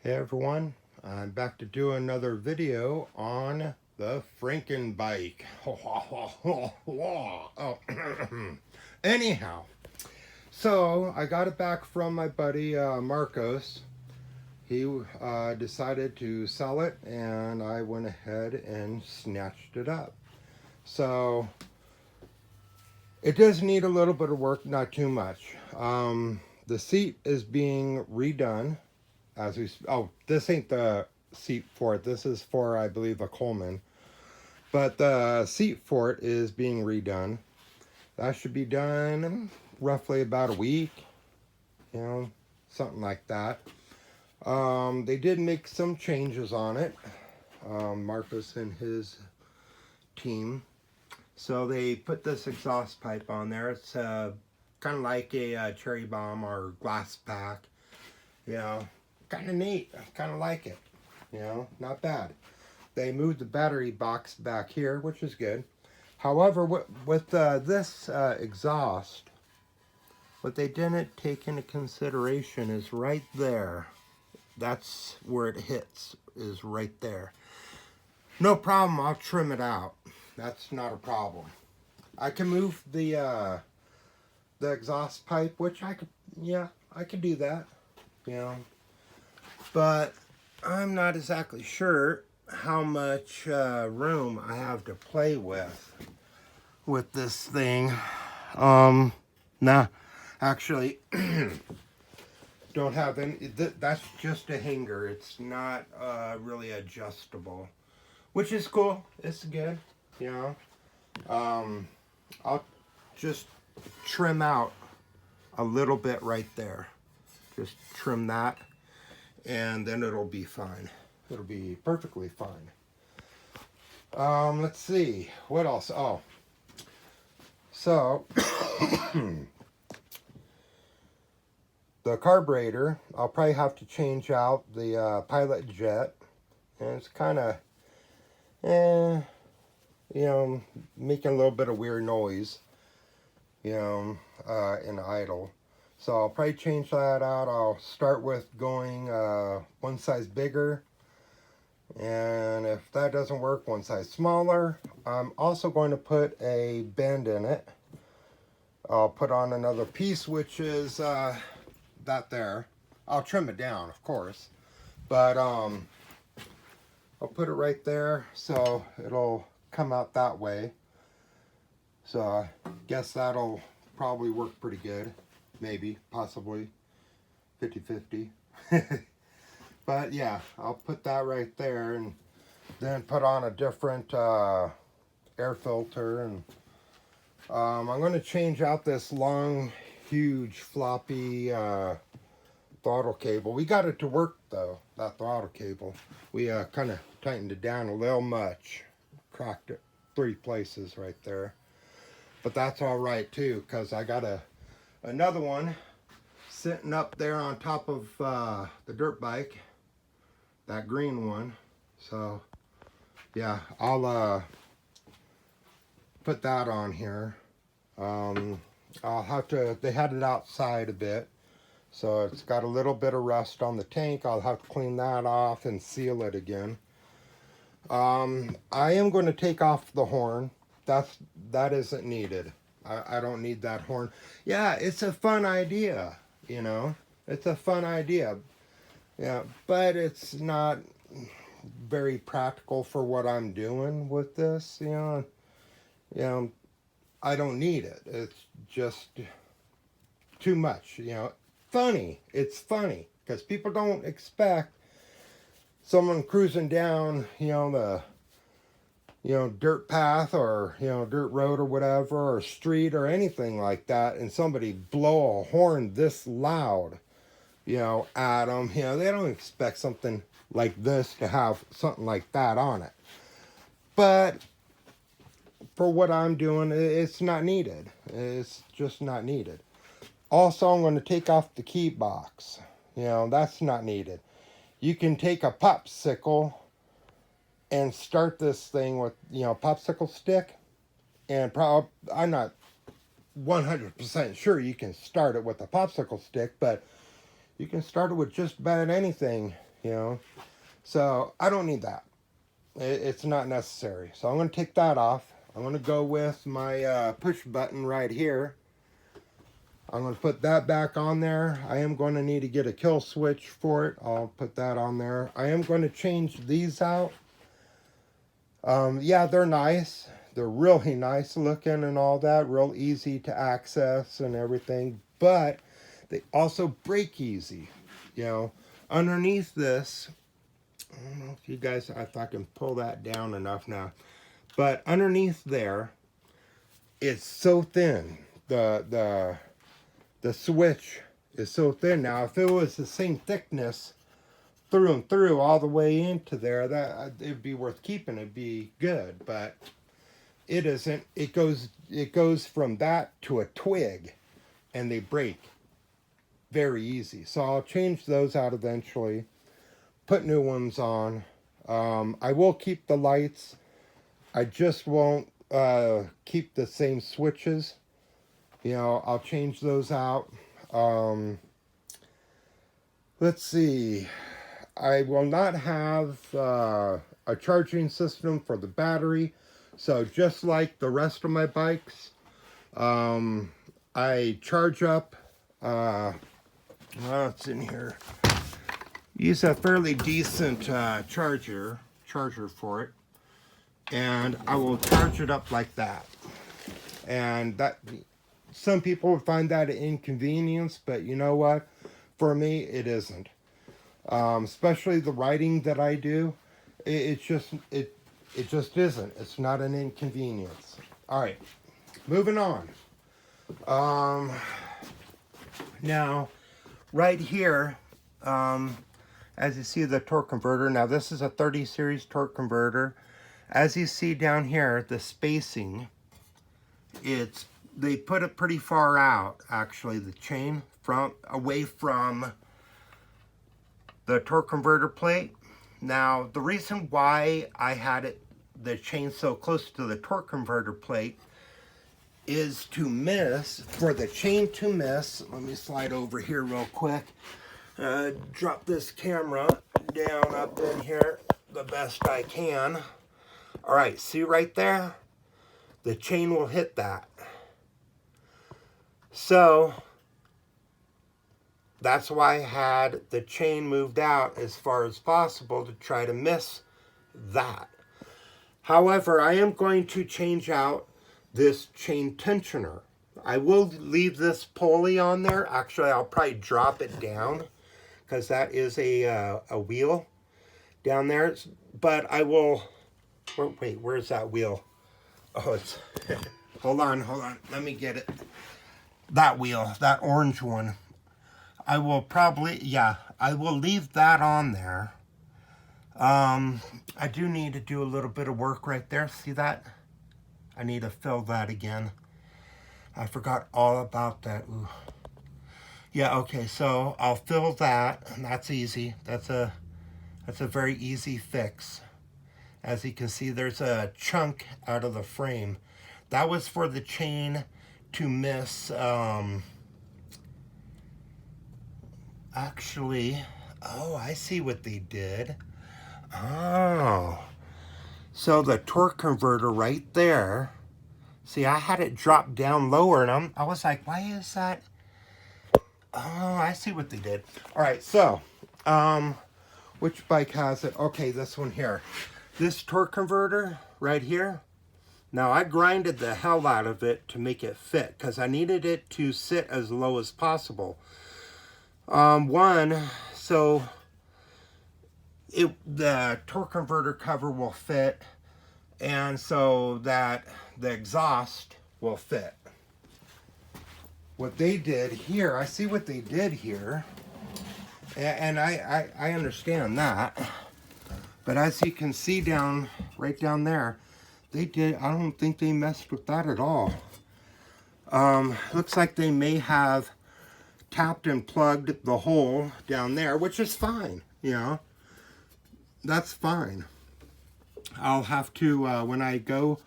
Hey everyone, I'm back to do another video on the Franken bike. Anyhow, so I got it back from my buddy Marcos. He decided to sell it, and I went ahead and snatched it up. So it does need a little bit of work, not too much. The seat is being redone. This ain't the seat for it. This is for, I believe, a Coleman. But the seat for it is being redone. That should be done roughly about a week, something like that. They did make some changes on it, Marcus and his team. So they put this exhaust pipe on there. It's kind of like a cherry bomb or glass pack, kind of neat. I kind of like it, not bad. They moved the battery box back here, which is good. However, with this exhaust, what they didn't take into consideration is right there. That's where it hits, is right there. No problem, I'll trim it out. That's not a problem. I can move the exhaust pipe, which I could do that, But I'm not exactly sure how much room I have to play with this thing. Nah, actually, don't have any. That's just a hanger. It's not really adjustable, which is cool. It's good, I'll just trim out a little bit right there. Just trim that, and then it'll be fine. It'll be perfectly fine. Let's see. What else? Oh. So, the carburetor, I'll probably have to change out the pilot jet. And it's kind of, making a little bit of weird noise, in idle. So I'll probably change that out. I'll start with going one size bigger. And if that doesn't work, one size smaller. I'm also going to put a bend in it. I'll put on another piece, which is that there. I'll trim it down, of course. But I'll put it right there so it'll come out that way. So I guess that'll probably work pretty good. Maybe, possibly 50-50. But yeah, I'll put that right there and then put on a different air filter. And I'm going to change out this long, huge, floppy throttle cable. We got it to work though, that throttle cable. We kind of tightened it down a little much. Cracked it 3 places right there. But that's all right too, because I got another one sitting up there on top of the dirt bike. That green one. So yeah, I'll put that on here. I'll have to, they had it outside a bit, so it's got a little bit of rust on the tank. I'll have to clean that off and seal it again. I am going to take off the horn. That isn't needed. I don't need that horn. Yeah, it's a fun idea, it's a fun idea. Yeah, but it's not very practical for what I'm doing with this, I don't need it. It's just too much, Funny. It's funny because people don't expect someone cruising down, the dirt path or, dirt road or whatever, or street or anything like that, and somebody blow a horn this loud, at them. They don't expect something like this to have something like that on it. But for what I'm doing, it's not needed. It's just not needed. Also, I'm going to take off the key box. That's not needed. You can take a popsicle and start this thing with, popsicle stick. And I'm not 100% sure you can start it with a popsicle stick, but you can start it with just about anything, you know. So I don't need that. It's not necessary. So I'm going to take that off. I'm going to go with my push button right here. I'm going to put that back on there. I am going to need to get a kill switch for it. I'll put that on there. I am going to change these out. Yeah, they're nice. They're really nice looking and all that. Real easy to access and everything. But they also break easy. You know, underneath this, I don't know if you guys, if I can pull that down enough now. But underneath there, it's so thin. The switch is so thin. Now, if it was the same thickness through and through all the way into there, that it'd be worth keeping. It'd be good, but it isn't. It goes from that to a twig, and they break very easy. So I'll change those out eventually. Put new ones on. I will keep the lights. I just won't keep the same switches. You know, I'll change those out. Let's see. I will not have a charging system for the battery. So just like the rest of my bikes, I charge up. It's in here. Use a fairly decent charger for it. And I will charge it up like that. And that, some people would find that an inconvenience, but you know what? For me, it isn't. Especially the riding that I do, it just isn't. It's not an inconvenience. All right, moving on. Now, right here, as you see the torque converter. Now, this is a 30 series torque converter. As you see down here, the spacing, they put it pretty far out, actually, the chain away from the torque converter plate. Now, the reason why I had the chain so close to the torque converter plate is for the chain to miss. Let me slide over here real quick. Drop this camera down up in here the best I can. All right, see right there? The chain will hit that. So that's why I had the chain moved out as far as possible to try to miss that. However, I am going to change out this chain tensioner. I will leave this pulley on there. Actually, I'll probably drop it down because that is a wheel down there. But I will, wait, where's that wheel? Oh, it's, hold on. Let me get it. That wheel, that orange one. I will probably, yeah, I will leave that on there. I do need to do a little bit of work right there. See that? I need to fill that again. I forgot all about that. Ooh. Yeah, okay, so I'll fill that, and that's easy. That's a very easy fix. As you can see, there's a chunk out of the frame. That was for the chain to miss, actually, oh, I see what they did. Oh, so the torque converter right there, see, I had it drop down lower, and I was like, why is that? Oh, I see what they did. All right, so, which bike has it? Okay, this one here. This torque converter right here. Now, I grinded the hell out of it to make it fit because I needed it to sit as low as possible. So the torque converter cover will fit, and so that the exhaust will fit. What they did here, I see what they did here, and I understand that, but as you can see right down there, I don't think they messed with that at all. Looks like they may have tapped and plugged the hole down there, which is fine, you know. That's fine. I'll have to, when I go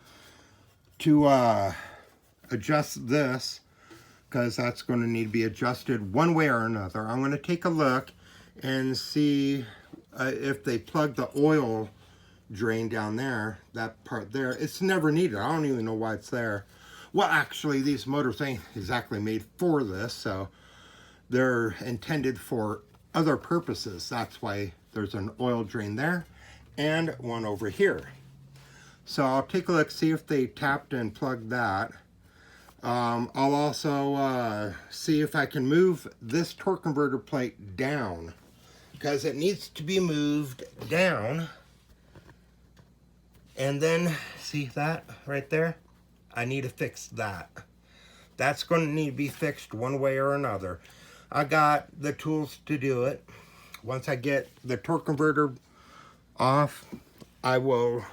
to adjust this, because that's going to need to be adjusted one way or another, I'm going to take a look and see if they plug the oil drain down there, that part there, it's never needed. I don't even know why it's there. Well, actually, these motors ain't exactly made for this, so they're intended for other purposes. That's why there's an oil drain there and one over here. So I'll take a look, see if they tapped and plugged that. I'll also see if I can move this torque converter plate down, because it needs to be moved down. And then, see that right there? I need to fix that. That's going to need to be fixed one way or another. I got the tools to do it. Once I get the torque converter off, I will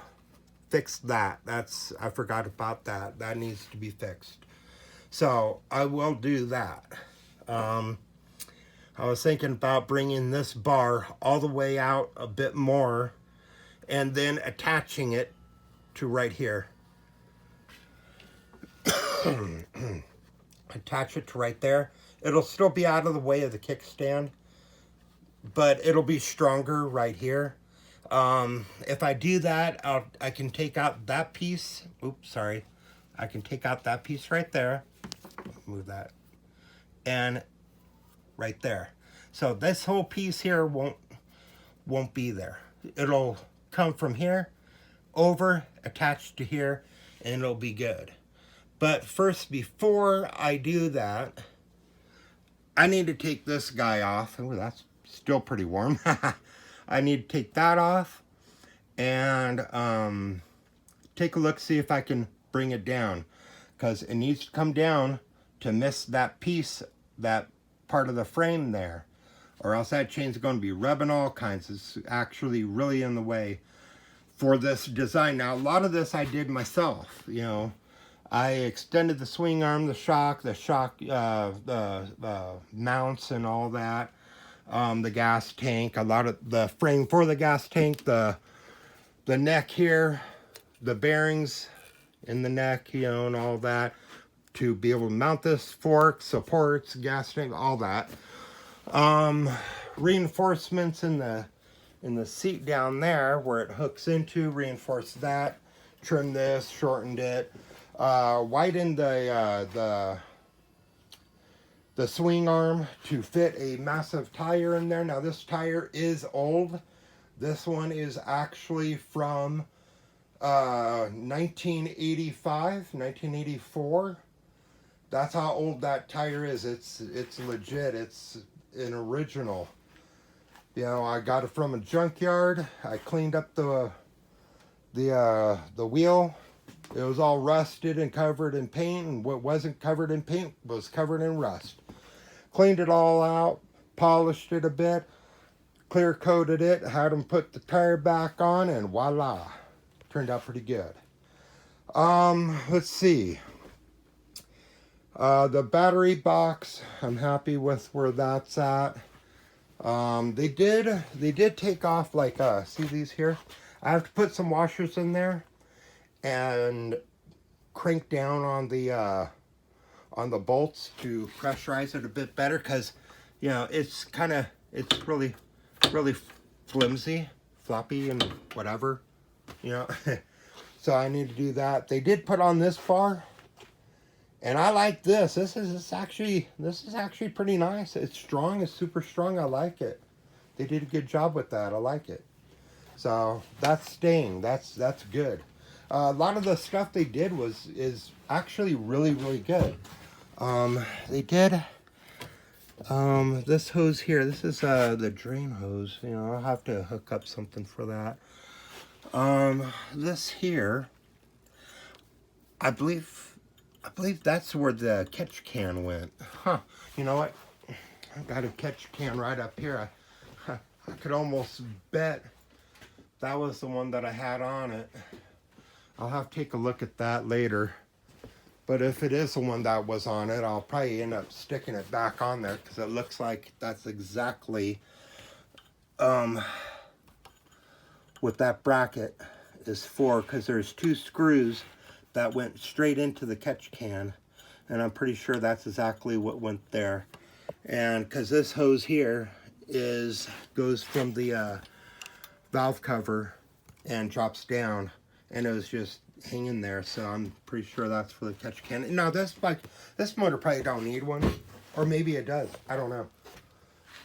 fix that. I forgot about that. That needs to be fixed. So I will do that. I was thinking about bringing this bar all the way out a bit more and then attaching it to right here. Attach it to right there. It'll still be out of the way of the kickstand, but it'll be stronger right here. If I do that, I can take out that piece. Oops, sorry. I can take out that piece right there. Move that. And right there. So this whole piece here won't be there. It'll come from here over, attached to here, and it'll be good. But first, before I do that, I need to take this guy off. Oh, that's still pretty warm. I need to take that off and take a look, see if I can bring it down, because it needs to come down to miss that piece, that part of the frame there, or else that chain's going to be rubbing all kinds. It's actually really in the way for this design. Now, a lot of this I did myself, you know. I extended the swing arm, the shock mounts and all that, the gas tank, a lot of the frame for the gas tank, the neck here, the bearings in the neck, you know, and all that, to be able to mount this, fork, supports, gas tank, all that. Reinforcements in the seat down there where it hooks into, reinforce that, trim this, shortened it, widened the swing arm to fit a massive tire in there. Now this tire is old. This one is actually from 1985, 1984. That's how old that tire is. It's legit. It's an original. You know, I got it from a junkyard. I cleaned up the wheel. It was all rusted and covered in paint, and what wasn't covered in paint was covered in rust. Cleaned it all out, polished it a bit, clear coated it, had them put the tire back on, and voila, turned out pretty good. Let's see. The battery box, I'm happy with where that's at. They did take off, like, see these here? I have to put some washers in there and crank down on the bolts to pressurize it a bit better, because, you know, it's really flimsy, floppy, and whatever, you know. So I need to do that. They did put on this bar, and I like this. This is actually pretty nice. It's strong. It's super strong. I like it. They did a good job with that. I like it. So that's staying. That's good. A lot of the stuff they did is actually really good. They did this hose here. This is the drain hose. You know, I'll have to hook up something for that. This here, I believe that's where the catch can went. Huh? You know what? I've got a catch can right up here. I could almost bet that was the one that I had on it. I'll have to take a look at that later. But if it is the one that was on it, I'll probably end up sticking it back on there, because it looks like that's exactly what that bracket is for, because there's two screws that went straight into the catch can, and I'm pretty sure that's exactly what went there. And because this hose here goes from the valve cover and drops down, and it was just hanging there. So I'm pretty sure that's for the catch can. Now this motor probably don't need one, or maybe it does. I don't know.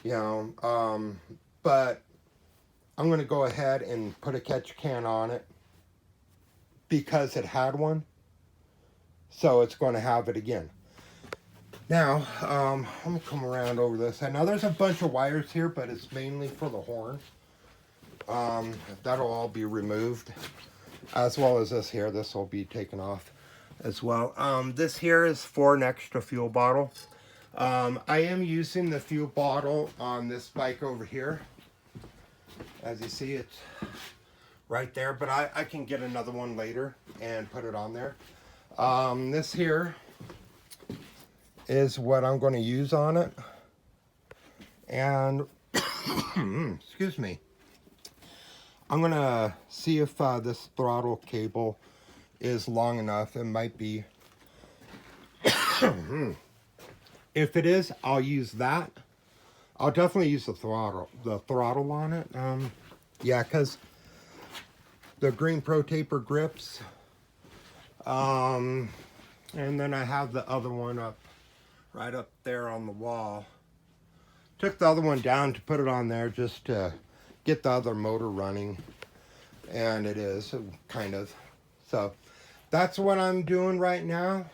You know, but I'm going to go ahead and put a catch can on it because it had one. So it's going to have it again. Now, let me come around over this. Now there's a bunch of wires here, but it's mainly for the horn. That'll all be removed, as well as this here. This will be taken off as well. This here is for an extra fuel bottle. I am using the fuel bottle on this bike over here. As you see, it's right there, but I can get another one later and put it on there. This here is what I'm going to use on it. And, excuse me, I'm going to see if this throttle cable is long enough. It might be. If it is, I'll use that. I'll definitely use the throttle on it. Yeah, because the Green Pro Taper grips. And then I have the other one right up there on the wall. Took the other one down to put it on there just to get the other motor running. And it is, kind of. So, that's what I'm doing right now.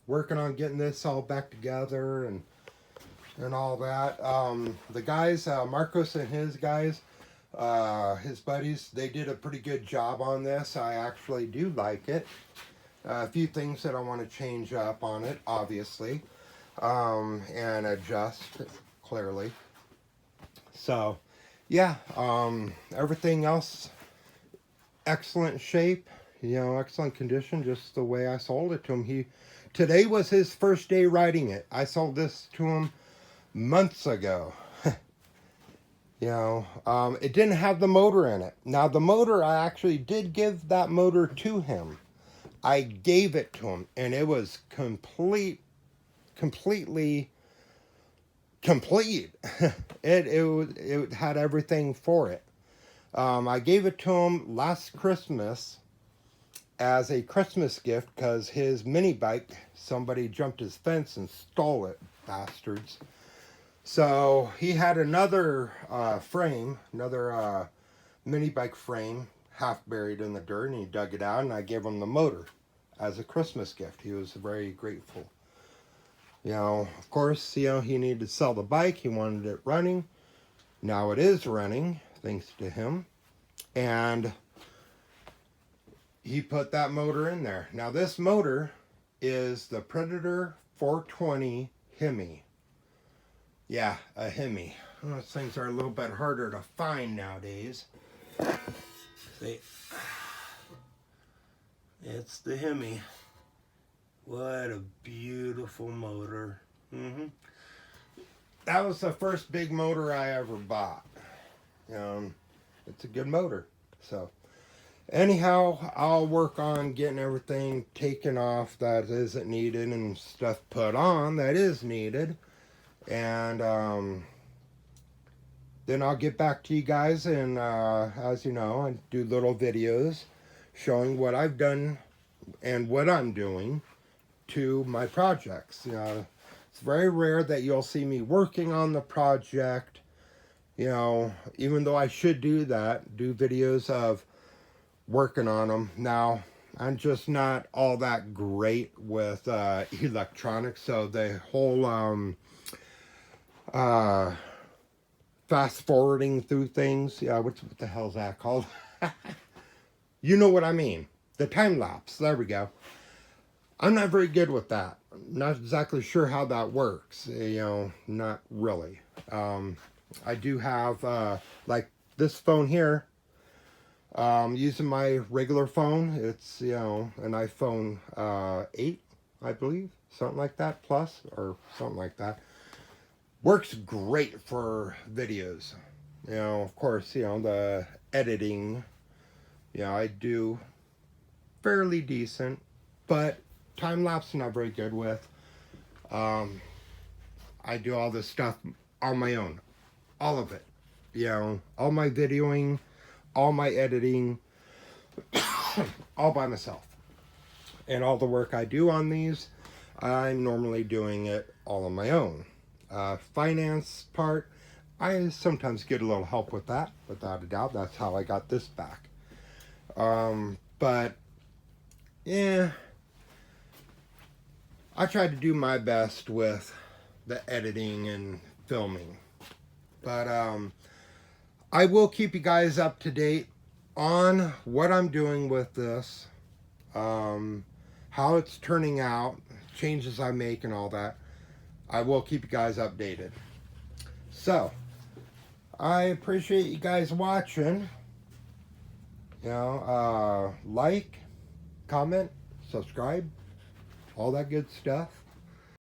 Working on getting this all back together and all that. The guys, Marcos and his guys, his buddies, they did a pretty good job on this. I actually do like it. A few things that I want to change up on it, obviously, and adjust, clearly. So, yeah, everything else, excellent shape, you know, excellent condition, just the way I sold it to him. Today was his first day riding it. I sold this to him months ago. You know, it didn't have the motor in it. Now, the motor, I actually did give that motor to him. I gave it to him, and it was completely complete. It had everything for it. I gave it to him last Christmas as a Christmas gift because his mini bike, somebody jumped his fence and stole it, bastards. So he had another frame, another mini bike frame, half buried in the dirt, and he dug it out, and I gave him the motor as a Christmas gift. He was very grateful. You know, of course, you know, he needed to sell the bike. He wanted it running. Now it is running, thanks to him. And he put that motor in there. Now this motor is the Predator 420 Hemi. Yeah, a Hemi. Those things are a little bit harder to find nowadays. See, it's the Hemi. What a beautiful motor. That was the first big motor I ever bought. It's a good motor. So, anyhow, I'll work on getting everything taken off that isn't needed and stuff put on that is needed. And then I'll get back to you guys, and as you know, I do little videos showing what I've done and what I'm doing to my projects. You know, it's very rare that you'll see me working on the project, you know, even though I should do that, do videos of working on them. Now, I'm just not all that great with electronics, so the whole fast forwarding through things, yeah, what the hell's that called? You know what I mean. The time lapse, there we go. I'm not very good with that. I'm not exactly sure how that works, you know, not really. I do have, like this phone here, using my regular phone. It's, you know, an iPhone 8, I believe, something like that, plus, or something like that. Works great for videos. You know, of course, you know, the editing, you know, I do fairly decent, but time-lapse I'm not very good with. I do all this stuff on my own. All of it. you know, all my videoing, all my editing, all by myself. And all the work I do on these, I'm normally doing it all on my own. Finance part, I sometimes get a little help with that, without a doubt. That's how I got this back. But, yeah, I tried to do my best with the editing and filming. But I will keep you guys up to date on what I'm doing with this, how it's turning out, changes I make and all that. I will keep you guys updated. So, I appreciate you guys watching. You know, like, comment, subscribe, all that good stuff.